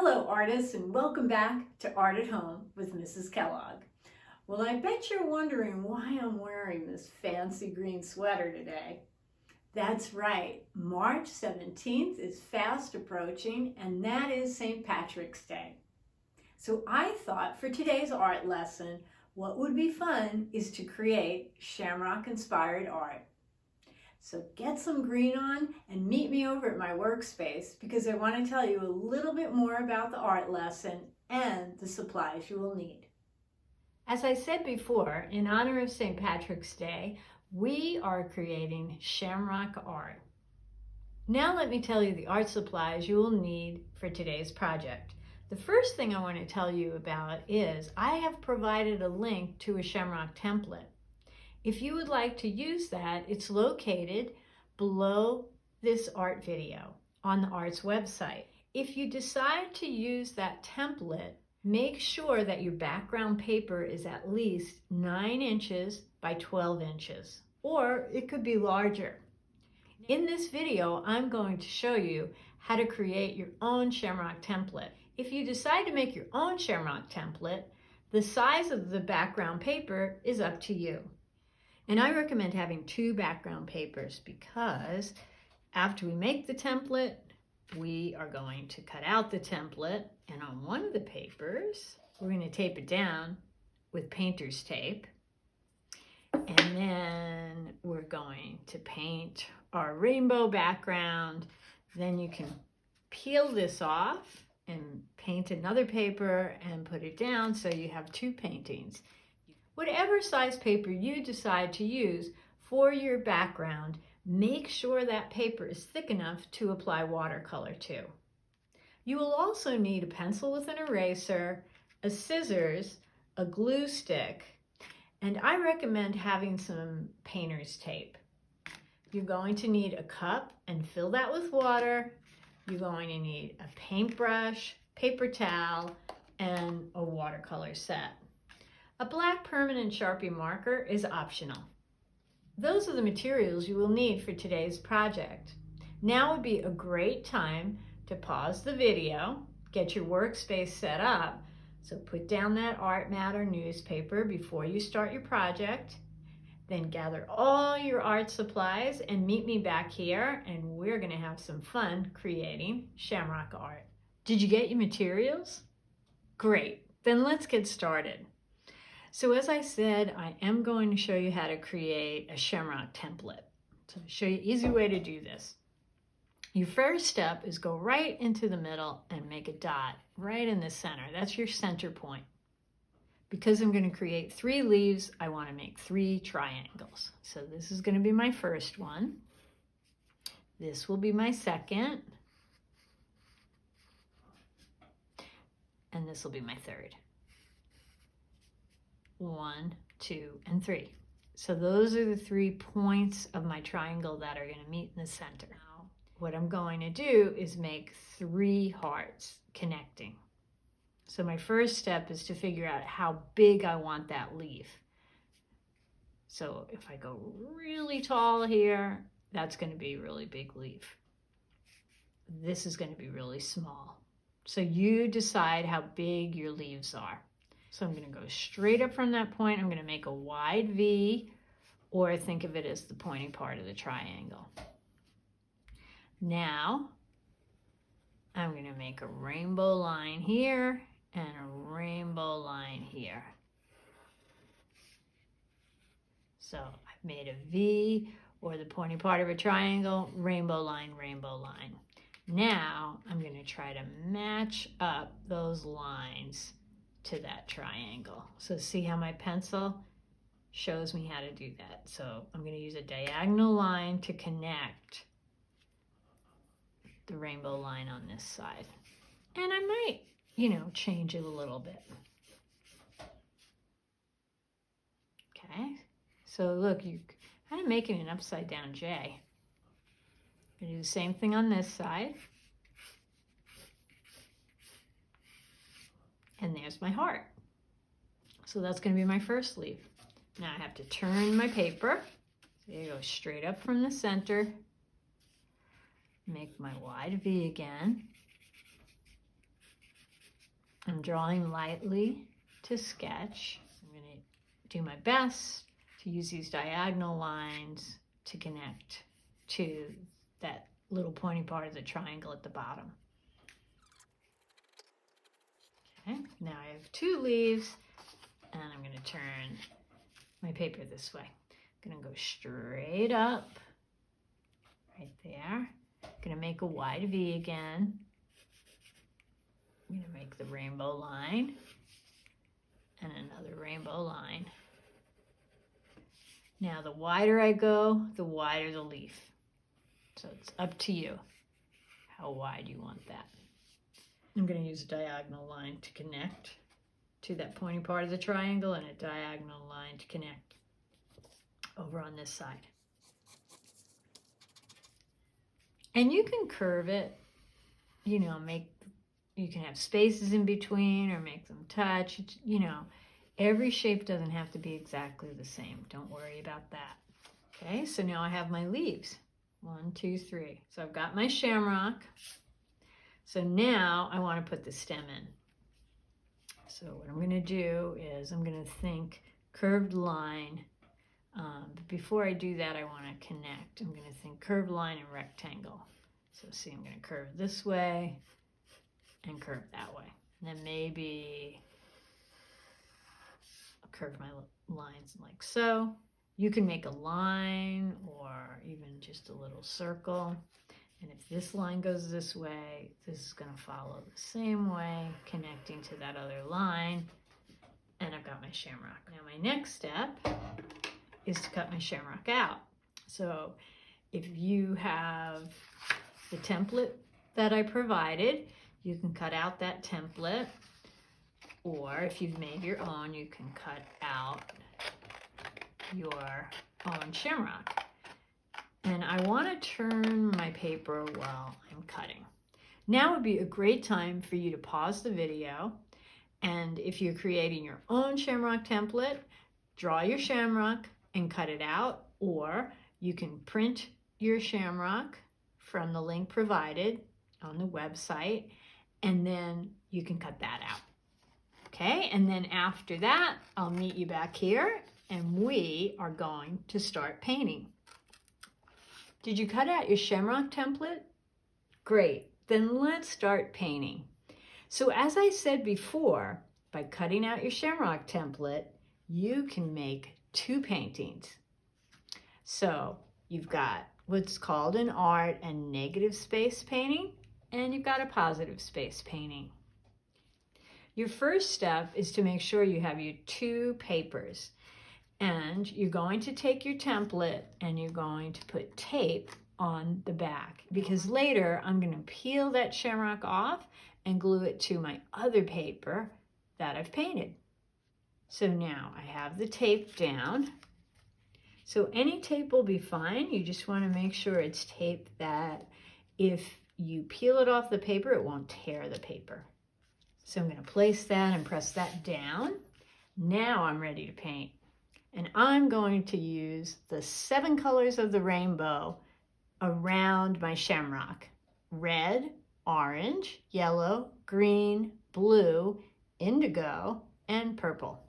Hello artists, and welcome back to Art at Home with Mrs. Kellogg. Well, I bet you're wondering why I'm wearing this fancy green sweater today. That's right, March 17th is fast approaching, and that is St. Patrick's Day. So I thought for today's art lesson, what would be fun is to create Shamrock inspired art. So get some green on and meet me over at my workspace because I want to tell you a little bit more about the art lesson and the supplies you will need. As I said before, in honor of St. Patrick's Day, we are creating Shamrock art. Now let me tell you the art supplies you will need for today's project. The first thing I want to tell you about is I have provided a link to a Shamrock template. If you would like to use that, it's located below this art video on the Arts website. If you decide to use that template, make sure that your background paper is at least 9 inches by 12 inches, or it could be larger. In this video, I'm going to show you how to create your own Shamrock template. If you decide to make your own Shamrock template, the size of the background paper is up to you. And I recommend having 2 background papers because after we make the template, we are going to cut out the template, and on one of the papers, we're going to tape it down with painter's tape. And then we're going to paint our rainbow background. Then you can peel this off and paint another paper and put it down so you have 2 paintings. Whatever size paper you decide to use for your background, make sure that paper is thick enough to apply watercolor to. You will also need a pencil with an eraser, a scissors, a glue stick, and I recommend having some painter's tape. You're going to need a cup and fill that with water. You're going to need a paintbrush, paper towel, and a watercolor set. A black permanent Sharpie marker is optional. Those are the materials you will need for today's project. Now would be a great time to pause the video, get your workspace set up, so put down that art mat or newspaper before you start your project, then gather all your art supplies and meet me back here, and we're going to have some fun creating Shamrock art. Did you get your materials? Great, then let's get started. So as I said, I am going to show you how to create a Shamrock template. So to show you an easy way to do this. Your first step is go right into the middle and make a dot right in the center. That's your center point. Because I'm going to create 3 leaves, I want to make 3 triangles. So this is going to be my first one. This will be my second. And this will be my third. 1, 2, and 3. So those are the 3 points of my triangle that are going to meet in the center. Now, what I'm going to do is make 3 hearts connecting. So my first step is to figure out how big I want that leaf. So if I go really tall here, that's going to be a really big leaf. This is going to be really small. So you decide how big your leaves are. So I'm going to go straight up from that point. I'm going to make a wide V, or think of it as the pointy part of the triangle. Now, I'm going to make a rainbow line here and a rainbow line here. So I've made a V, or the pointy part of a triangle, rainbow line, rainbow line. Now, I'm going to try to match up those lines to that triangle. So see how my pencil shows me how to do that. So I'm going to use a diagonal line to connect the rainbow line on this side. And I might, change it a little bit. Okay, so look, you're kind of making an upside down J. I'm going to do the same thing on this side. And there's my heart. So that's going to be my first leaf. Now I have to turn my paper. So you go straight up from the center. Make my wide V again. I'm drawing lightly to sketch. I'm going to do my best to use these diagonal lines to connect to that little pointy part of the triangle at the bottom. Okay, now I have 2 leaves, and I'm going to turn my paper this way. I'm going to go straight up, right there. I'm going to make a wide V again. I'm going to make the rainbow line and another rainbow line. Now the wider I go, the wider the leaf. So it's up to you how wide you want that. I'm going to use a diagonal line to connect to that pointy part of the triangle and a diagonal line to connect over on this side. And you can curve it, you know, you can have spaces in between or make them touch, you know. Every shape doesn't have to be exactly the same. Don't worry about that. Okay, so now I have my leaves. 1, 2, 3. So I've got my shamrock. So now I want to put the stem in. So what I'm going to do is I'm going to think curved line. But before I do that, I want to connect. I'm going to think curved line and rectangle. So see, I'm going to curve this way and curve that way. And then maybe I'll curve my lines like so. You can make a line or even just a little circle. And if this line goes this way, this is going to follow the same way, connecting to that other line. And I've got my shamrock. Now my next step is to cut my shamrock out. So if you have the template that I provided, you can cut out that template. Or if you've made your own, you can cut out your own shamrock. And I want to turn my paper while I'm cutting. Now would be a great time for you to pause the video. And if you're creating your own shamrock template, draw your shamrock and cut it out. Or you can print your shamrock from the link provided on the website, and then you can cut that out. Okay, and then after that, I'll meet you back here and we are going to start painting. Did you cut out your Shamrock template? Great, then let's start painting. So as I said before, by cutting out your Shamrock template, you can make 2 paintings. So you've got what's called in art a negative space painting, and you've got a positive space painting. Your first step is to make sure you have your 2 papers. And you're going to take your template and you're going to put tape on the back, because later I'm going to peel that shamrock off and glue it to my other paper that I've painted. So now I have the tape down. So any tape will be fine. You just want to make sure it's tape that if you peel it off the paper, it won't tear the paper. So I'm going to place that and press that down. Now I'm ready to paint. And I'm going to use the 7 colors of the rainbow around my shamrock. Red, orange, yellow, green, blue, indigo, and purple.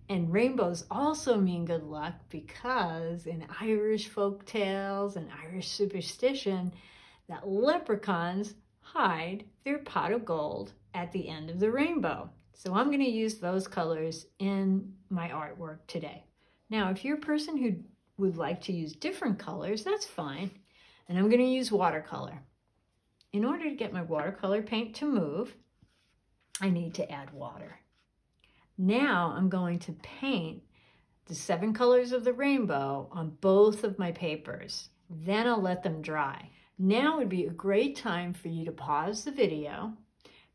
And rainbows also mean good luck because in Irish folk tales and Irish superstition, that leprechauns hide their pot of gold at the end of the rainbow. So I'm going to use those colors in my artwork today. Now, if you're a person who would like to use different colors, that's fine. And I'm going to use watercolor. In order to get my watercolor paint to move, I need to add water. Now I'm going to paint the 7 colors of the rainbow on both of my papers. Then I'll let them dry. Now would be a great time for you to pause the video,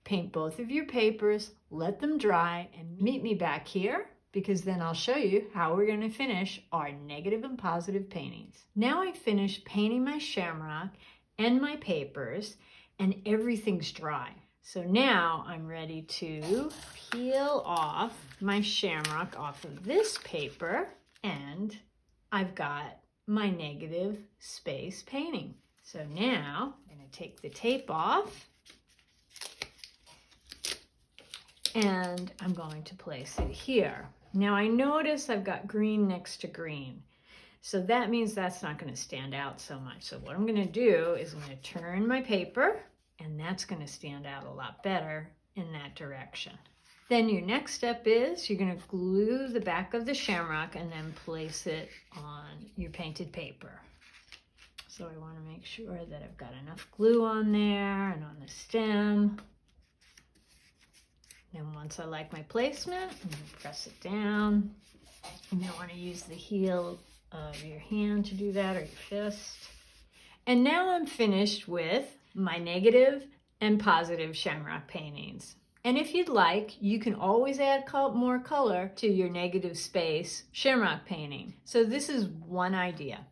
paint both of your papers, let them dry, and meet me back here, because then I'll show you how we're going to finish our negative and positive paintings. Now I've finished painting my shamrock and my papers, and everything's dry. So now I'm ready to peel off my shamrock off of this paper, and I've got my negative space painting. So now I'm going to take the tape off. And I'm going to place it here. Now I notice I've got green next to green. So that means that's not going to stand out so much. So what I'm going to do is I'm going to turn my paper, and that's going to stand out a lot better in that direction. Then your next step is you're going to glue the back of the shamrock and then place it on your painted paper. So I want to make sure that I've got enough glue on there and on the stem. And once I like my placement, I'm going to press it down. You may want to use the heel of your hand to do that, or your fist. And now I'm finished with my negative and positive shamrock paintings. And if you'd like, you can always add more color to your negative space shamrock painting. So this is one idea.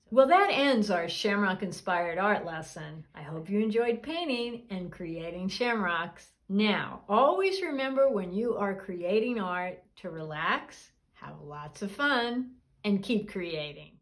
Well, that ends our Shamrock inspired art lesson. I hope you enjoyed painting and creating shamrocks. Now, always remember when you are creating art to relax, have lots of fun, and keep creating.